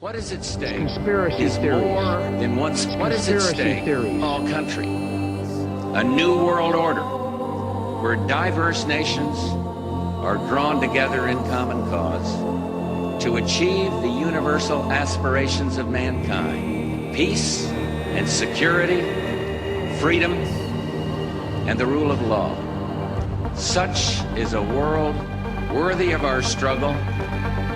What is at stake Conspiracy is theories. more than once. What is at Conspiracy stake? theories. All country. A new world order where diverse nations are drawn together in common cause to achieve the universal aspirations of mankind: peace and security, freedom, and the rule of law. Such is a world worthy of our struggle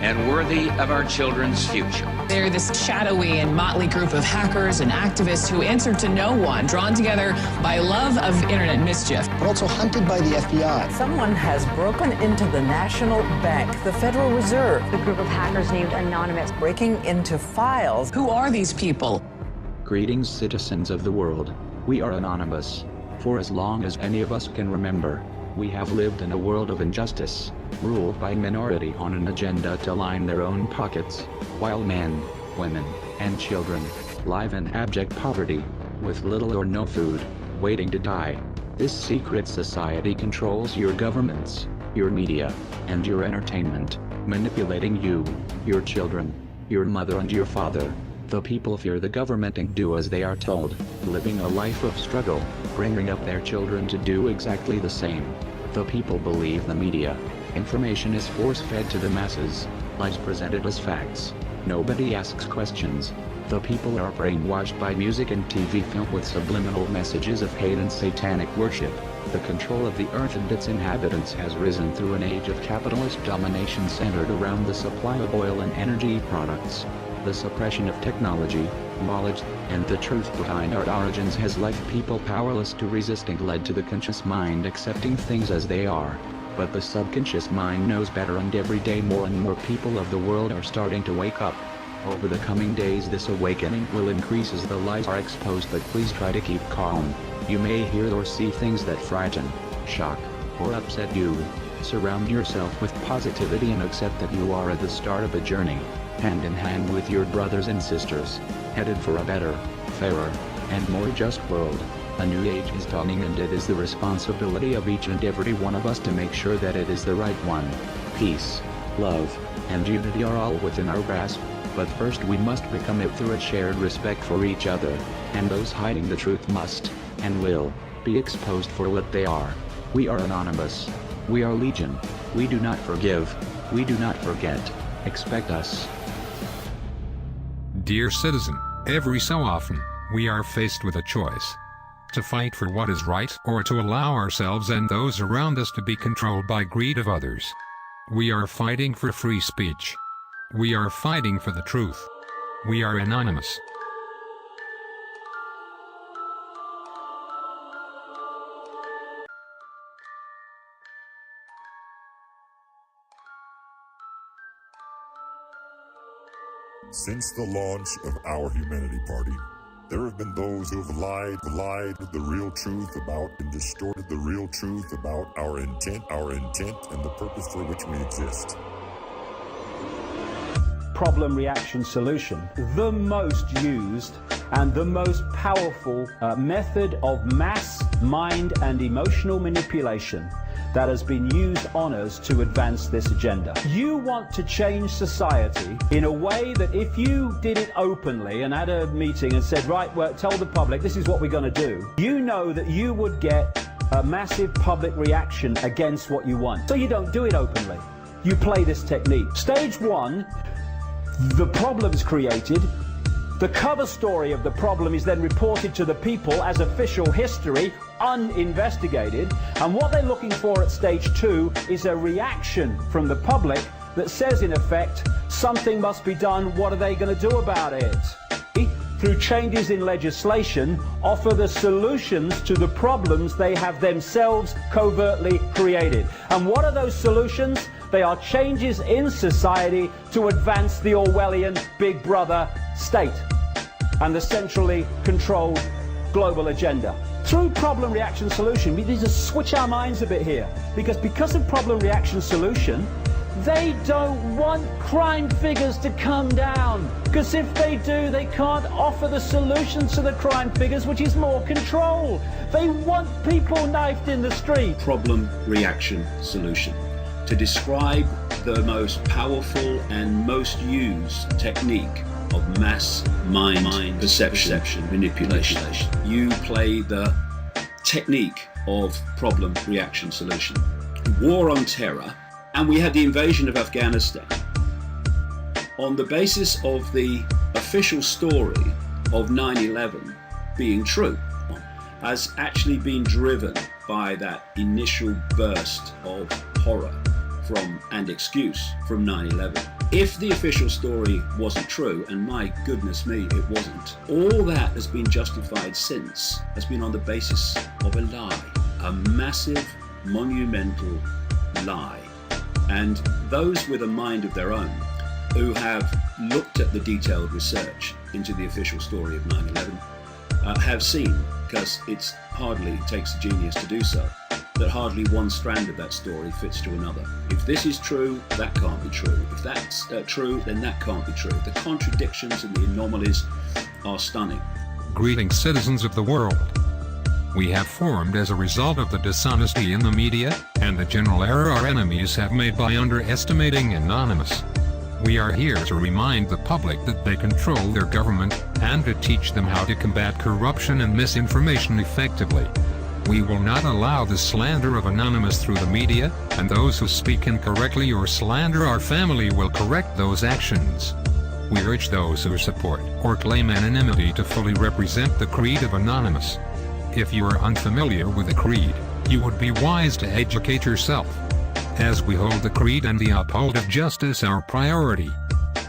and worthy of our children's future. They're this shadowy and motley group of hackers and activists who answer to no one, drawn together by love of internet mischief. But also hunted by the FBI. Someone has broken into the National Bank, the Federal Reserve. The group of hackers named Anonymous. Breaking into files. Who are these people? Greetings, citizens of the world. We are Anonymous. For as long as any of us can remember, we have lived in a world of injustice, ruled by a minority on an agenda to line their own pockets, while men, women, and children live in abject poverty, with little or no food, waiting to die. This secret society controls your governments, your media, and your entertainment, manipulating you, your children, your mother and your father. The people fear the government and do as they are told, living a life of struggle, bringing up their children to do exactly the same. The people believe the media. Information is force-fed to the masses, lies presented as facts. Nobody asks questions. The people are brainwashed by music and TV filled with subliminal messages of hate and satanic worship. The control of the earth and its inhabitants has risen through an age of capitalist domination centered around the supply of oil and energy products. The suppression of technology, knowledge, and the truth behind our origins has left people powerless to resist and led to the conscious mind accepting things as they are. But the subconscious mind knows better, and every day more and more people of the world are starting to wake up. Over the coming days this awakening will increase as the lies are exposed, but please try to keep calm. You may hear or see things that frighten, shock, or upset you. Surround yourself with positivity and accept that you are at the start of a journey, hand in hand with your brothers and sisters, headed for a better, fairer, and more just world. A new age is dawning, and it is the responsibility of each and every one of us to make sure that it is the right one. Peace, love, and unity are all within our grasp, but first we must become it through a shared respect for each other, and those hiding the truth must, and will, be exposed for what they are. We are Anonymous. We are Legion. We do not forgive. We do not forget. Expect us. Dear citizen, every so often, we are faced with a choice: to fight for what is right, or to allow ourselves and those around us to be controlled by greed of others. We are fighting for free speech. We are fighting for the truth. We are Anonymous. Since the launch of our Humanity Party, there have been those who have lied the real truth about and distorted the real truth about our intent and the purpose for which we exist. Problem, reaction, solution. The most used and the most powerful method of mass, mind, and emotional manipulation that has been used on us to advance this agenda. You want to change society in a way that if you did it openly and had a meeting and said, right, well, tell the public this is what we're going to do, you know that you would get a massive public reaction against what you want. So you don't do it openly. You play this technique. Stage one, the problem's created. The cover story of the problem is then reported to the people as official history, uninvestigated, and what they're looking for at stage two is a reaction from the public that says, in effect, something must be done, what are they going to do about it? Through changes in legislation, offer the solutions to the problems they have themselves covertly created. And what are those solutions? They are changes in society to advance the Orwellian Big Brother state and the centrally controlled global agenda. Through problem, reaction, solution, we need to switch our minds a bit here, because of problem, reaction, solution, they don't want crime figures to come down, because if they do, they can't offer the solution to the crime figures, which is more control. They want people knifed in the street. Problem, reaction, solution. To describe the most powerful and most used technique of mass mind perception manipulation. You play the technique of problem, reaction, solution. War on terror, and we had the invasion of Afghanistan on the basis of the official story of 9/11 being true, has actually been driven by that initial burst of horror and excuse from 9/11. If the official story wasn't true, and my goodness me, it wasn't, all that has been justified since has been on the basis of a lie, a massive, monumental lie. And those with a mind of their own who have looked at the detailed research into the official story of 9/11 have seen, because it hardly takes a genius to do so, that hardly one strand of that story fits to another. If this is true, that can't be true. If that's true, then that can't be true. The contradictions and the anomalies are stunning. Greetings, citizens of the world. We have formed as a result of the dishonesty in the media, and the general error our enemies have made by underestimating Anonymous. We are here to remind the public that they control their government, and to teach them how to combat corruption and misinformation effectively. We will not allow the slander of Anonymous through the media, and those who speak incorrectly or slander our family will correct those actions. We urge those who support or claim anonymity to fully represent the creed of Anonymous. If you are unfamiliar with the creed, you would be wise to educate yourself. As we hold the creed and the uphold of justice our priority,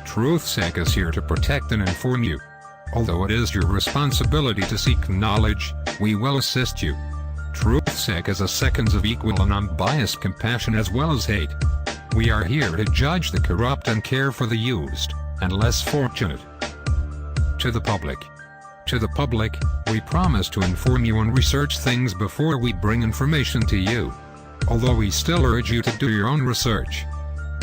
TruthSec is here to protect and inform you. Although it is your responsibility to seek knowledge, we will assist you. TruthSec is a seconds of equal and unbiased compassion as well as hate. We are here to judge the corrupt and care for the used and less fortunate. To the public. To the public, we promise to inform you and research things before we bring information to you. Although we still urge you to do your own research.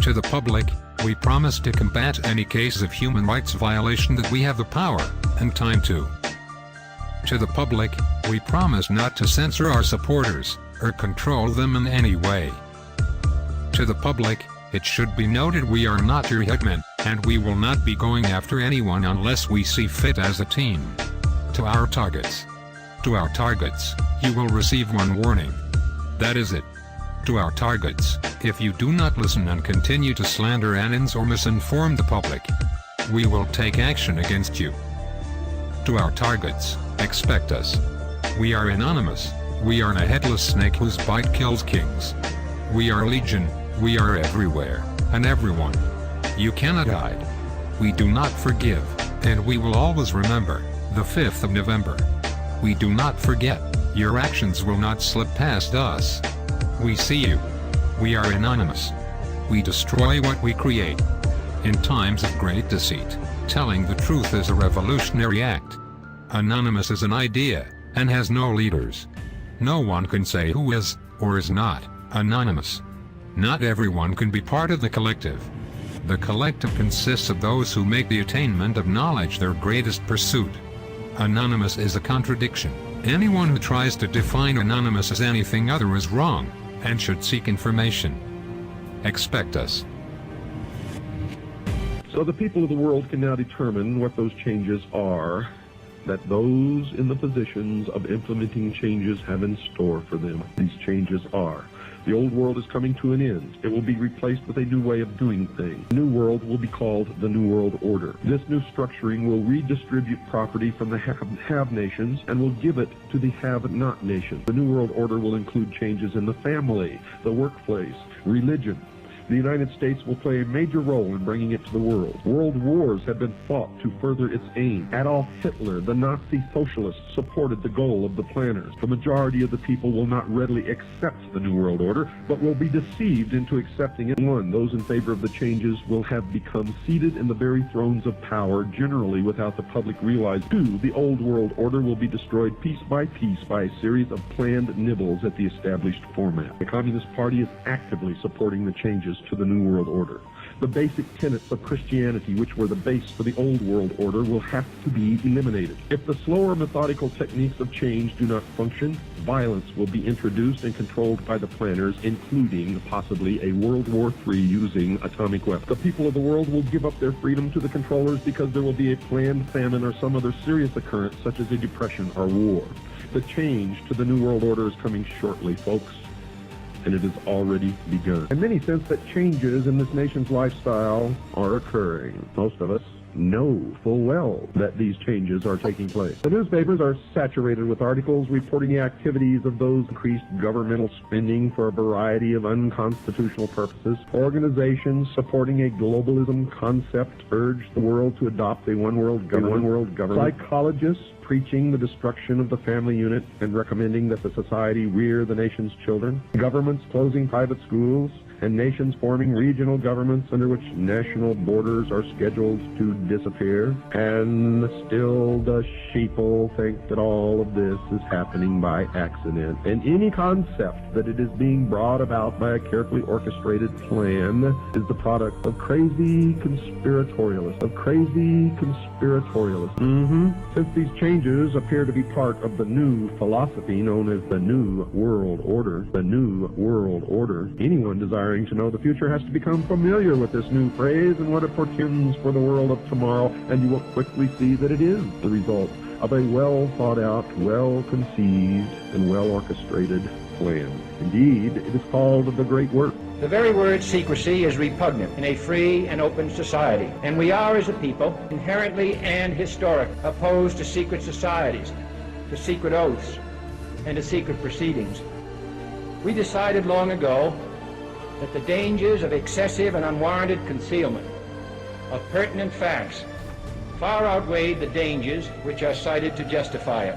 To the public, we promise to combat any cases of human rights violation that we have the power and time to. To the public, we promise not to censor our supporters or control them in any way. To the public, it should be noted we are not your hitmen, and we will not be going after anyone unless we see fit as a team. To our targets. To our targets, you will receive one warning. That is it. To our targets, if you do not listen and continue to slander Anons or misinform the public, we will take action against you. To our targets, expect us. We are Anonymous. We are a headless snake whose bite kills kings. We are Legion. We are everywhere, and everyone. You cannot hide. We do not forgive, and we will always remember, the 5th of November. We do not forget. Your actions will not slip past us. We see you. We are Anonymous. We destroy what we create. In times of great deceit, telling the truth is a revolutionary act. Anonymous is an idea, and has no leaders. No one can say who is, or is not, Anonymous. Not everyone can be part of the collective. The collective consists of those who make the attainment of knowledge their greatest pursuit. Anonymous is a contradiction. Anyone who tries to define Anonymous as anything other is wrong, and should seek information. Expect us. So the people of the world can now determine what those changes are that those in the positions of implementing changes have in store for them. These changes are: the old world is coming to an end. It will be replaced with a new way of doing things. The new world will be called the New World Order. This new structuring will redistribute property from the have nations and will give it to the have-not nations. The New World Order will include changes in the family, the workplace, religion. The United States will play a major role in bringing it to the world. World wars have been fought to further its aim. Adolf Hitler, the Nazi socialist, supported the goal of the planners. The majority of the people will not readily accept the New World Order, but will be deceived into accepting it. One, those in favor of the changes will have become seated in the very thrones of power, generally without the public realizing. Two, the old world order will be destroyed piece by a series of planned nibbles at the established format. The Communist Party is actively supporting the changes to the New World Order. The basic tenets of Christianity, which were the base for the Old World Order, will have to be eliminated. If the slower methodical techniques of change do not function, violence will be introduced and controlled by the planners, including possibly a World War III using atomic weapons. The people of the world will give up their freedom to the controllers because there will be a planned famine or some other serious occurrence such as a depression or war. The change to the New World Order is coming shortly, folks, and it has already begun. And many sense that changes in this nation's lifestyle are occurring. Most of us know full well that these changes are taking place. The newspapers are saturated with articles reporting the activities of those increased governmental spending for a variety of unconstitutional purposes. Organizations supporting a globalism concept urge the world to adopt a one world government. Psychologists preaching the destruction of the family unit and recommending that the society rear the nation's children. Governments closing private schools, and nations forming regional governments under which national borders are scheduled to disappear. And still the sheeple think that all of this is happening by accident. And any concept that it is being brought about by a carefully orchestrated plan is the product of crazy conspiratorialists. Since these changes appear to be part of the new philosophy known as the New World Order, anyone desiring to know the future has to become familiar with this new phrase and what it portends for the world of tomorrow, and you will quickly see that it is the result of a well thought out, well conceived, and well orchestrated plan. Indeed, it is called the Great Work. The very word secrecy is repugnant in a free and open society, and we are, as a people, inherently and historically opposed to secret societies, to secret oaths, and to secret proceedings. We decided long ago that the dangers of excessive and unwarranted concealment of pertinent facts far outweighed the dangers which are cited to justify it.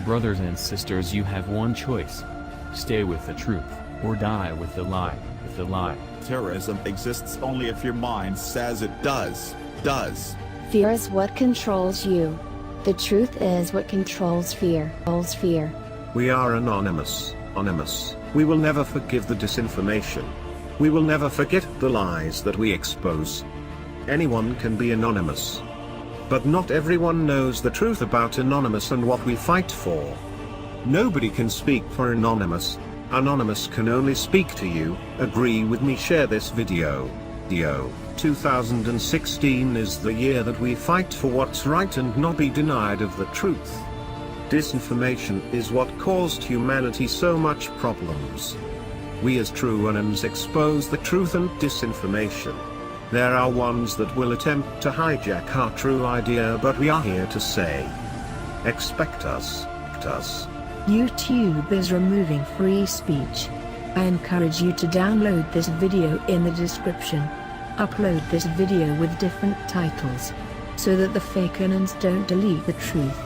Brothers and sisters, you have one choice. Stay with the truth, or die with the lie. Terrorism exists only if your mind says it does. Fear is what controls you. The truth is what controls fear. We are anonymous. We will never forgive the disinformation. We will never forget the lies that we expose. Anyone can be anonymous. But not everyone knows the truth about Anonymous and what we fight for. Nobody can speak for Anonymous. Anonymous can only speak to you. Agree with me, share this video. 2016 is the year that we fight for what's right and not be denied of the truth. Disinformation is what caused humanity so much problems. We as true anons expose the truth and disinformation. There are ones that will attempt to hijack our true idea, but we are here to say, expect us. YouTube is removing free speech. I encourage you to download this video in the description. Upload this video with different titles, so that the fake anons don't delete the truth.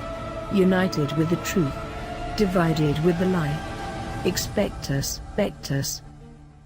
United with the truth, divided with the lie. Expect us.